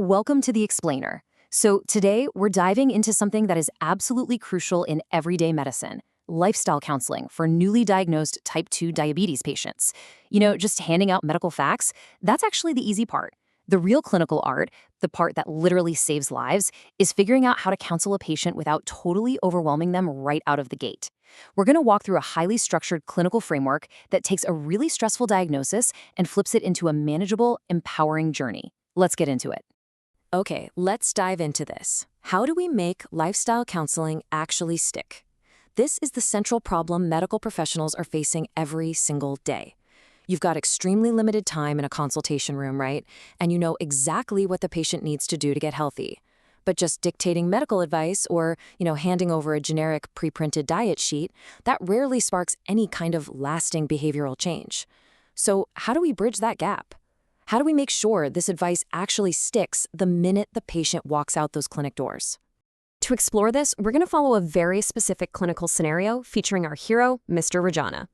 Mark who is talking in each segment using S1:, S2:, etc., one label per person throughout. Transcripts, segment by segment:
S1: Welcome to The Explainer. So today we're diving into something that is absolutely crucial in everyday medicine, lifestyle counseling for newly diagnosed type 2 diabetes patients. Just handing out medical facts, that's actually the easy part. The real clinical art, the part that literally saves lives, is figuring out how to counsel a patient without totally overwhelming them right out of the gate. We're going to walk through a highly structured clinical framework that takes a really stressful diagnosis and flips it into a manageable, empowering journey. Let's get into it.
S2: Okay, let's dive into this. How do we make lifestyle counseling actually stick? This is the central problem medical professionals are facing every single day. You've got extremely limited time in a consultation room, right? And you know exactly what the patient needs to do to get healthy. But just dictating medical advice or, handing over a generic pre-printed diet sheet, that rarely sparks any kind of lasting behavioral change. So how do we bridge that gap? How do we make sure this advice actually sticks the minute the patient walks out those clinic doors?
S3: To explore this, we're going to follow a very specific clinical scenario featuring our hero, Mr. Rajana.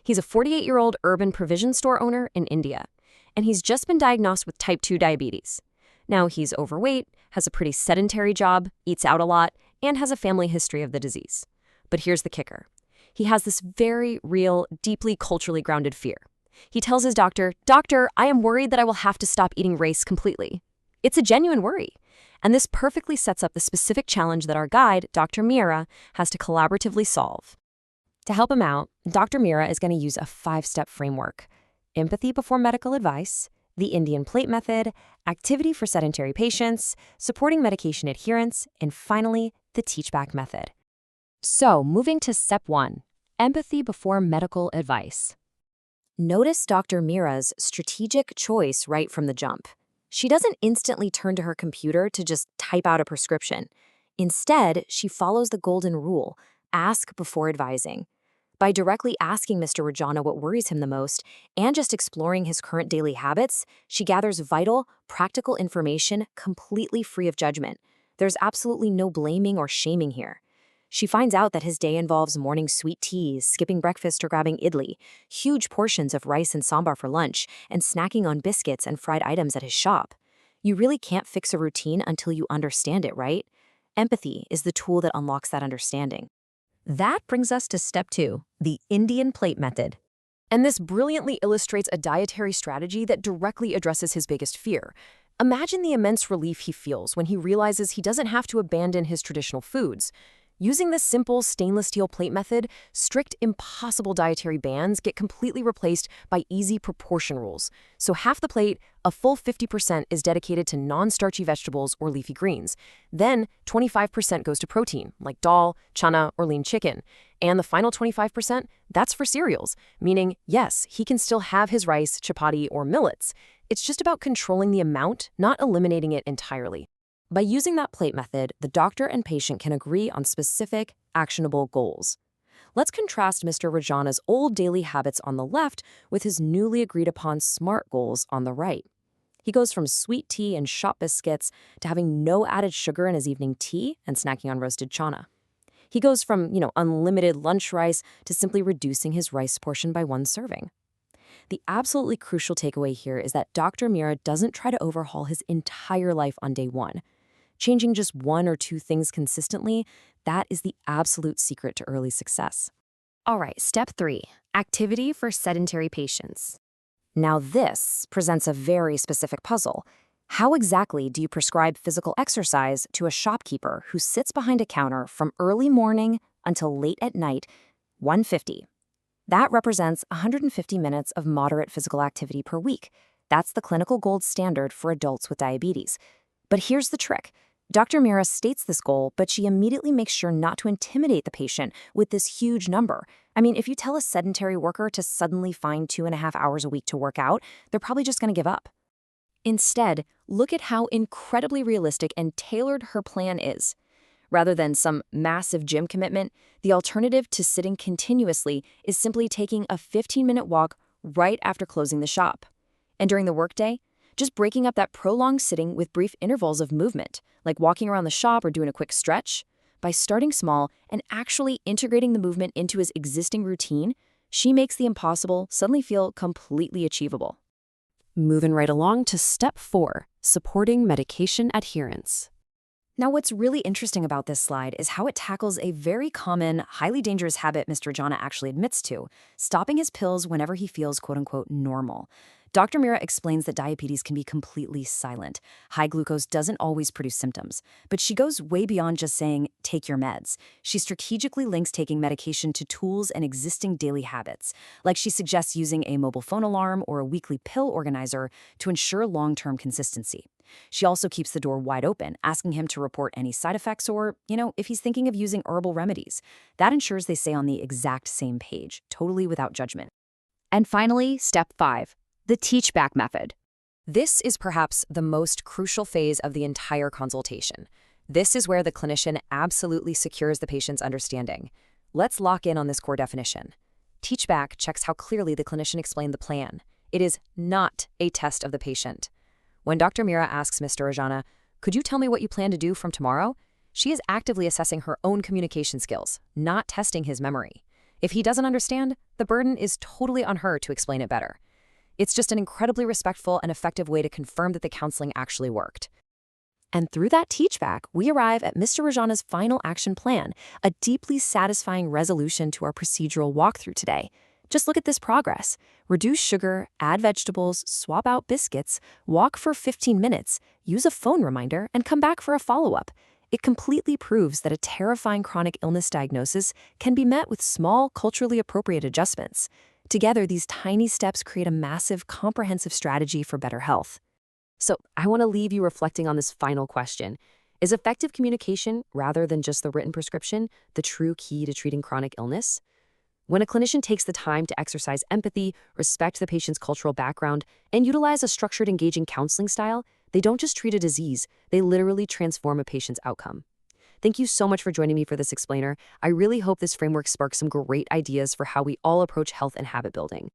S3: He's a 48-year-old urban provision store owner in India, and he's just been diagnosed with type 2 diabetes. Now, he's overweight, has a pretty sedentary job, eats out a lot, and has a family history of the disease. But here's the kicker. He has this very real, deeply culturally grounded fear. He tells his doctor, "Doctor, I am worried that I will have to stop eating rice completely." It's a genuine worry. And this perfectly sets up the specific challenge that our guide, Dr. Meera, has to collaboratively solve. To help him out, Dr. Meera is going to use a 5-step framework: empathy before medical advice, the Indian plate method, activity for sedentary patients, supporting medication adherence, and finally, the teach-back method. So, moving to step 1, empathy before medical advice.
S2: Notice Dr. Meera's strategic choice right from the jump. She doesn't instantly turn to her computer to just type out a prescription. Instead, she follows the golden rule: ask before advising. By directly asking Mr. Rajana what worries him the most and just exploring his current daily habits, she gathers vital, practical information completely free of judgment. There's absolutely no blaming or shaming here. She finds out that his day involves morning sweet teas, skipping breakfast or grabbing idli, huge portions of rice and sambar for lunch, and snacking on biscuits and fried items at his shop. You really can't fix a routine until you understand it, right? Empathy is the tool that unlocks that understanding.
S1: That brings us to step 2, the Indian plate method.
S3: And this brilliantly illustrates a dietary strategy that directly addresses his biggest fear. Imagine the immense relief he feels when he realizes he doesn't have to abandon his traditional foods. Using this simple stainless steel plate method, strict, impossible dietary bans get completely replaced by easy proportion rules. So half the plate, a full 50%, is dedicated to non-starchy vegetables or leafy greens. Then 25% goes to protein, like dal, chana, or lean chicken. And the final 25%, that's for cereals, meaning, yes, he can still have his rice, chapati, or millets. It's just about controlling the amount, not eliminating it entirely.
S2: By using that plate method, the doctor and patient can agree on specific, actionable goals. Let's contrast Mr. Rajana's old daily habits on the left with his newly agreed-upon SMART goals on the right. He goes from sweet tea and shop biscuits to having no added sugar in his evening tea and snacking on roasted chana. He goes from, unlimited lunch rice to simply reducing his rice portion by 1 serving. The absolutely crucial takeaway here is that Dr. Meera doesn't try to overhaul his entire life on day 1. Changing just 1 or 2 things consistently, that is the absolute secret to early success.
S3: All right, step 3, activity for sedentary patients.
S2: Now this presents a very specific puzzle. How exactly do you prescribe physical exercise to a shopkeeper who sits behind a counter from early morning until late at night, 150? That represents 150 minutes of moderate physical activity per week. That's the clinical gold standard for adults with diabetes. But here's the trick. Dr. Meera states this goal, but she immediately makes sure not to intimidate the patient with this huge number. I mean, if you tell a sedentary worker to suddenly find 2.5 hours a week to work out, they're probably just going to give up.
S3: Instead, look at how incredibly realistic and tailored her plan is. Rather than some massive gym commitment, the alternative to sitting continuously is simply taking a 15-minute walk right after closing the shop. And during the workday, just breaking up that prolonged sitting with brief intervals of movement, like walking around the shop or doing a quick stretch. By starting small and actually integrating the movement into his existing routine, she makes the impossible suddenly feel completely achievable. moving right along to step 4, supporting medication adherence.
S1: Now, what's really interesting about this slide is how it tackles a very common, highly dangerous habit Mr. Jana actually admits to, stopping his pills whenever he feels quote-unquote normal. Dr. Mira explains that diabetes can be completely silent. High glucose doesn't always produce symptoms, but she goes way beyond just saying, take your meds. She strategically links taking medication to tools and existing daily habits, like she suggests using a mobile phone alarm or a weekly pill organizer to ensure long-term consistency. She also keeps the door wide open, asking him to report any side effects or, if he's thinking of using herbal remedies. That ensures they stay on the exact same page, totally without judgment.
S2: And finally, step 5, the teach-back method. This is perhaps the most crucial phase of the entire consultation. This is where the clinician absolutely secures the patient's understanding. Let's lock in on this core definition. Teach-back checks how clearly the clinician explained the plan. It is not a test of the patient. When Dr. Mira asks Mr. Rajana, could you tell me what you plan to do from tomorrow? She is actively assessing her own communication skills, not testing his memory. If he doesn't understand, the burden is totally on her to explain it better. It's just an incredibly respectful and effective way to confirm that the counseling actually worked. And through that teach-back, we arrive at Mr. Rajana's final action plan, a deeply satisfying resolution to our procedural walkthrough today. Just look at this progress. Reduce sugar, add vegetables, swap out biscuits, walk for 15 minutes, use a phone reminder, and come back for a follow-up. It completely proves that a terrifying chronic illness diagnosis can be met with small, culturally appropriate adjustments. Together, these tiny steps create a massive, comprehensive strategy for better health. So I want to leave you reflecting on this final question. Is effective communication, rather than just the written prescription, the true key to treating chronic illness? When a clinician takes the time to exercise empathy, respect the patient's cultural background, and utilize a structured, engaging counseling style, they don't just treat a disease, they literally transform a patient's outcome. Thank you so much for joining me for this explainer. I really hope this framework sparks some great ideas for how we all approach health and habit building.